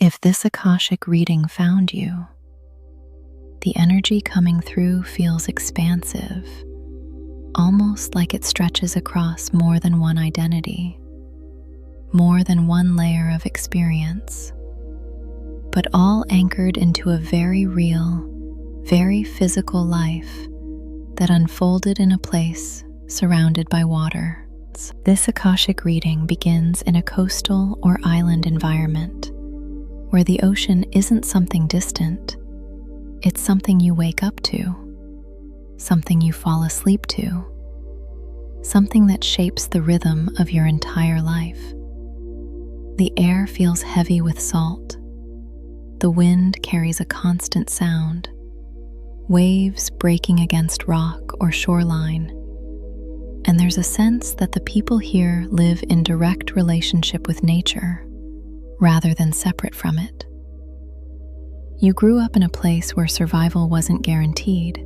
If this Akashic reading found you, the energy coming through feels expansive, almost like it stretches across more than one identity, more than one layer of experience, but all anchored into a very real, very physical life that unfolded in a place surrounded by water. This Akashic reading begins in a coastal or island environment where the ocean isn't something distant, it's something you wake up to, something you fall asleep to, something that shapes the rhythm of your entire life. The air feels heavy with salt. The wind carries a constant sound, waves breaking against rock or shoreline. And there's a sense that the people here live in direct relationship with nature, rather than separate from it. You grew up in a place where survival wasn't guaranteed,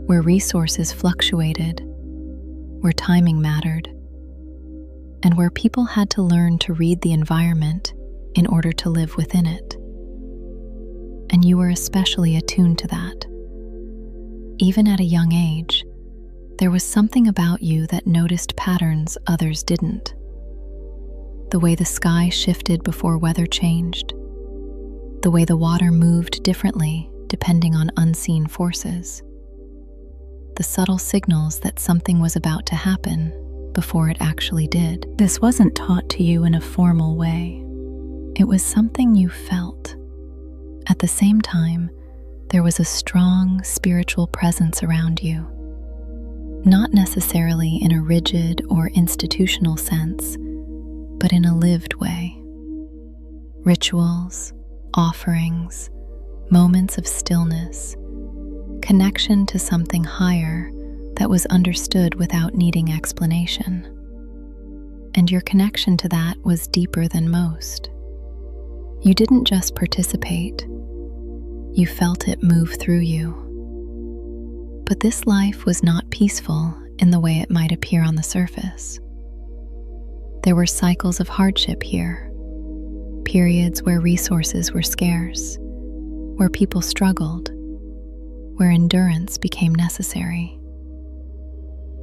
where resources fluctuated, where timing mattered, and where people had to learn to read the environment in order to live within it. And you were especially attuned to that. Even at a young age, there was something about you that noticed patterns others didn't. The way the sky shifted before weather changed, the way the water moved differently depending on unseen forces, the subtle signals that something was about to happen before it actually did. This wasn't taught to you in a formal way. It was something you felt. At the same time, there was a strong spiritual presence around you, not necessarily in a rigid or institutional sense, but in a lived way. Rituals, offerings, moments of stillness, connection to something higher that was understood without needing explanation. And your connection to that was deeper than most. You didn't just participate, you felt it move through you. But this life was not peaceful in the way it might appear on the surface. There were cycles of hardship here, periods where resources were scarce, where people struggled, where endurance became necessary.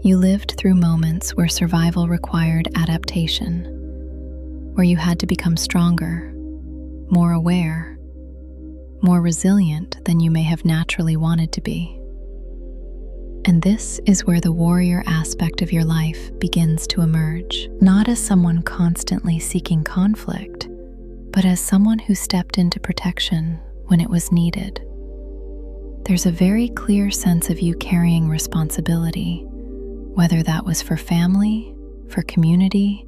You lived through moments where survival required adaptation, where you had to become stronger, more aware, more resilient than you may have naturally wanted to be. And this is where the warrior aspect of your life begins to emerge, not as someone constantly seeking conflict, but as someone who stepped into protection when it was needed. There's a very clear sense of you carrying responsibility, whether that was for family, for community,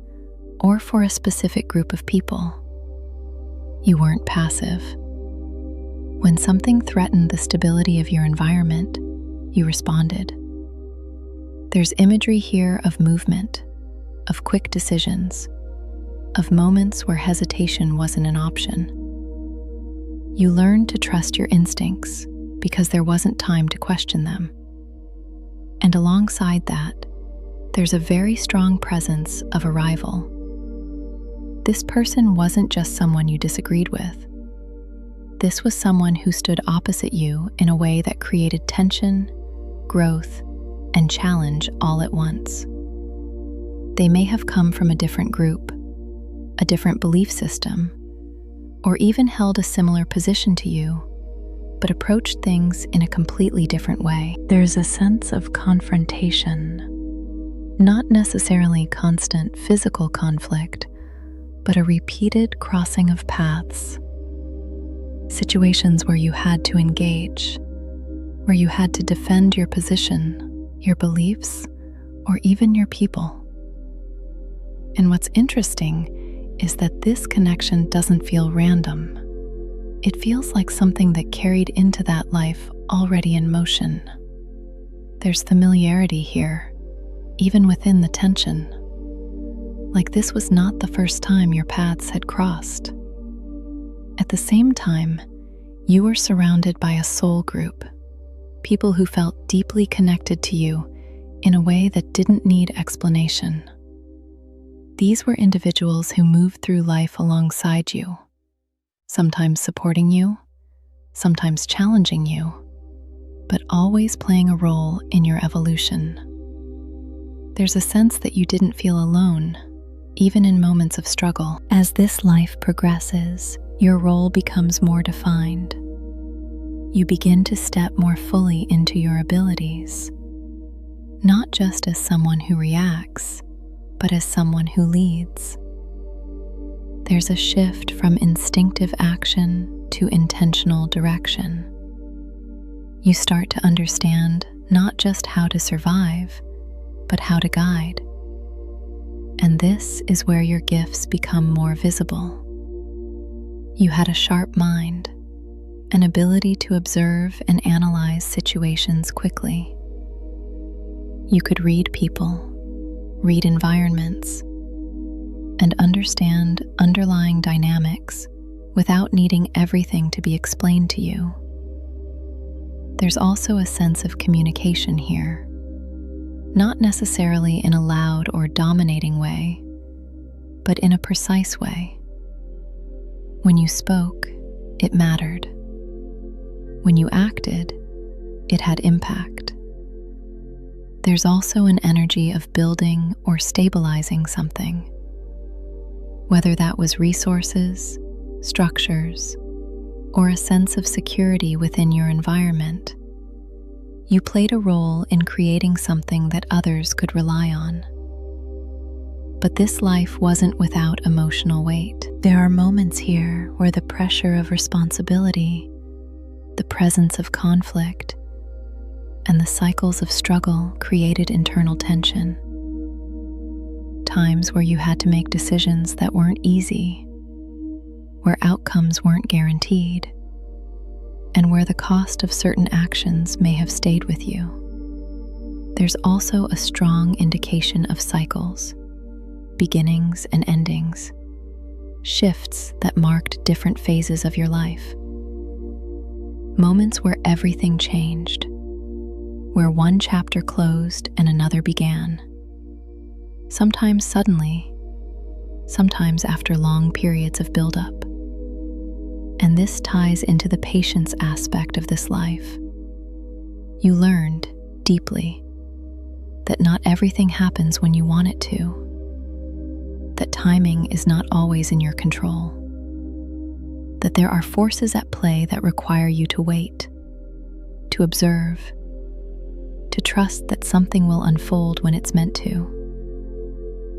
or for a specific group of people. You weren't passive. When something threatened the stability of your environment, you responded. There's imagery here of movement, of quick decisions, of moments where hesitation wasn't an option. You learned to trust your instincts because there wasn't time to question them. And alongside that, there's a very strong presence of arrival. This person wasn't just someone you disagreed with. This was someone who stood opposite you in a way that created tension, growth, and challenge all at once. They may have come from a different group, a different belief system, or even held a similar position to you, but approached things in a completely different way. There's a sense of confrontation, not necessarily constant physical conflict, but a repeated crossing of paths. Situations where you had to engage, where you had to defend your position, your beliefs, or even your people. And what's interesting is that this connection doesn't feel random. It feels like something that carried into that life already in motion. There's familiarity here, even within the tension. Like this was not the first time your paths had crossed. At the same time, you were surrounded by a soul group, people who felt deeply connected to you in a way that didn't need explanation. These were individuals who moved through life alongside you, sometimes supporting you, sometimes challenging you, but always playing a role in your evolution. There's a sense that you didn't feel alone, even in moments of struggle. As this life progresses, your role becomes more defined. You begin to step more fully into your abilities, not just as someone who reacts, but as someone who leads. There's a shift from instinctive action to intentional direction. You start to understand not just how to survive, but how to guide. And this is where your gifts become more visible. You had a sharp mind, an ability to observe and analyze situations quickly. You could read people, read environments, and understand underlying dynamics without needing everything to be explained to you. There's also a sense of communication here, not necessarily in a loud or dominating way, but in a precise way. When you spoke, it mattered. When you acted, it had impact. There's also an energy of building or stabilizing something, whether that was resources, structures, or a sense of security within your environment. You played a role in creating something that others could rely on. But this life wasn't without emotional weight. There are moments here where the pressure of responsibility, the presence of conflict, and the cycles of struggle created internal tension. Times where you had to make decisions that weren't easy, where outcomes weren't guaranteed, and where the cost of certain actions may have stayed with you. There's also a strong indication of cycles, beginnings and endings, shifts that marked different phases of your life. Moments where everything changed, where one chapter closed and another began. Sometimes suddenly, sometimes after long periods of buildup. And this ties into the patience aspect of this life. You learned deeply that not everything happens when you want it to, that timing is not always in your control, that there are forces at play that require you to wait, to observe, to trust that something will unfold when it's meant to.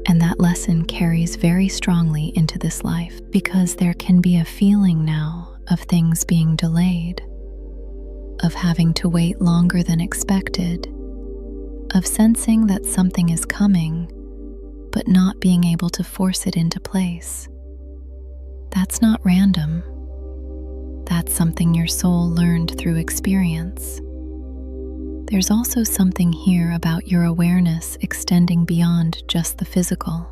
And that lesson carries very strongly into this life, because there can be a feeling now of things being delayed, of having to wait longer than expected, of sensing that something is coming, but not being able to force it into place. That's not random. That's something your soul learned through experience. There's also something here about your awareness extending beyond just the physical.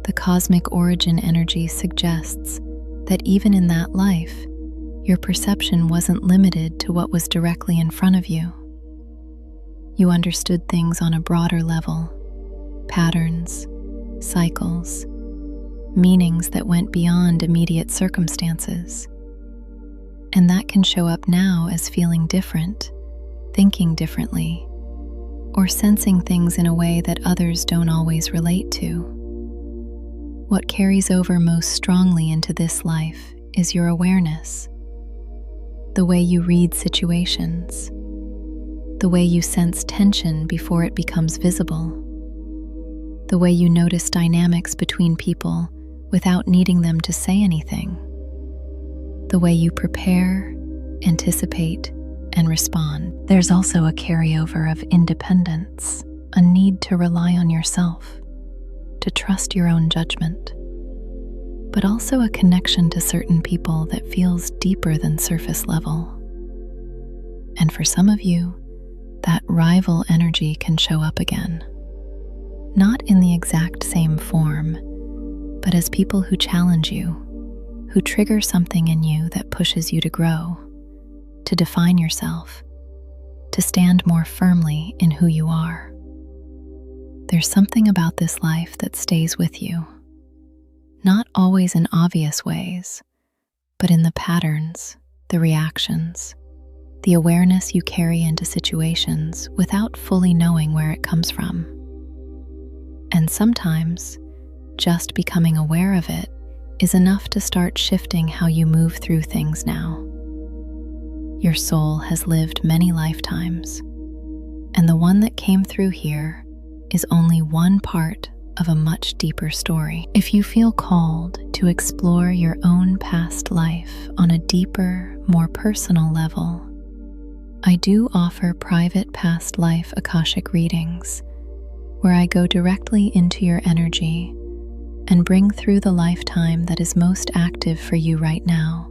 The cosmic origin energy suggests that even in that life, your perception wasn't limited to what was directly in front of you. You understood things on a broader level, patterns, cycles, meanings that went beyond immediate circumstances. And that can show up now as feeling different, thinking differently, or sensing things in a way that others don't always relate to. What carries over most strongly into this life is your awareness, the way you read situations, the way you sense tension before it becomes visible, the way you notice dynamics between people without needing them to say anything, the way you prepare, anticipate, and respond. There's also a carryover of independence, a need to rely on yourself, to trust your own judgment, but also a connection to certain people that feels deeper than surface level. And for some of you, that rival energy can show up again, not in the exact same form, but as people who challenge you, who trigger something in you that pushes you to grow, to define yourself, to stand more firmly in who you are. There's something about this life that stays with you, not always in obvious ways, but in the patterns, the reactions, the awareness you carry into situations without fully knowing where it comes from. And sometimes, just becoming aware of it is enough to start shifting how you move through things now. Your soul has lived many lifetimes, and the one that came through here is only one part of a much deeper story. If you feel called to explore your own past life on a deeper, more personal level, I do offer private past life Akashic readings, where I go directly into your energy and bring through the lifetime that is most active for you right now,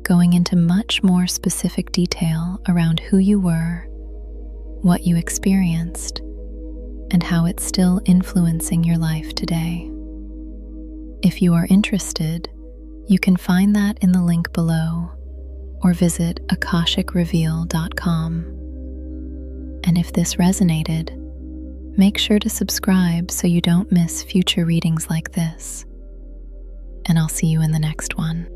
going into much more specific detail around who you were, what you experienced, and how it's still influencing your life today. If you are interested, you can find that in the link below or visit akashicreveal.com. And if this resonated, make sure to subscribe so you don't miss future readings like this. And I'll see you in the next one.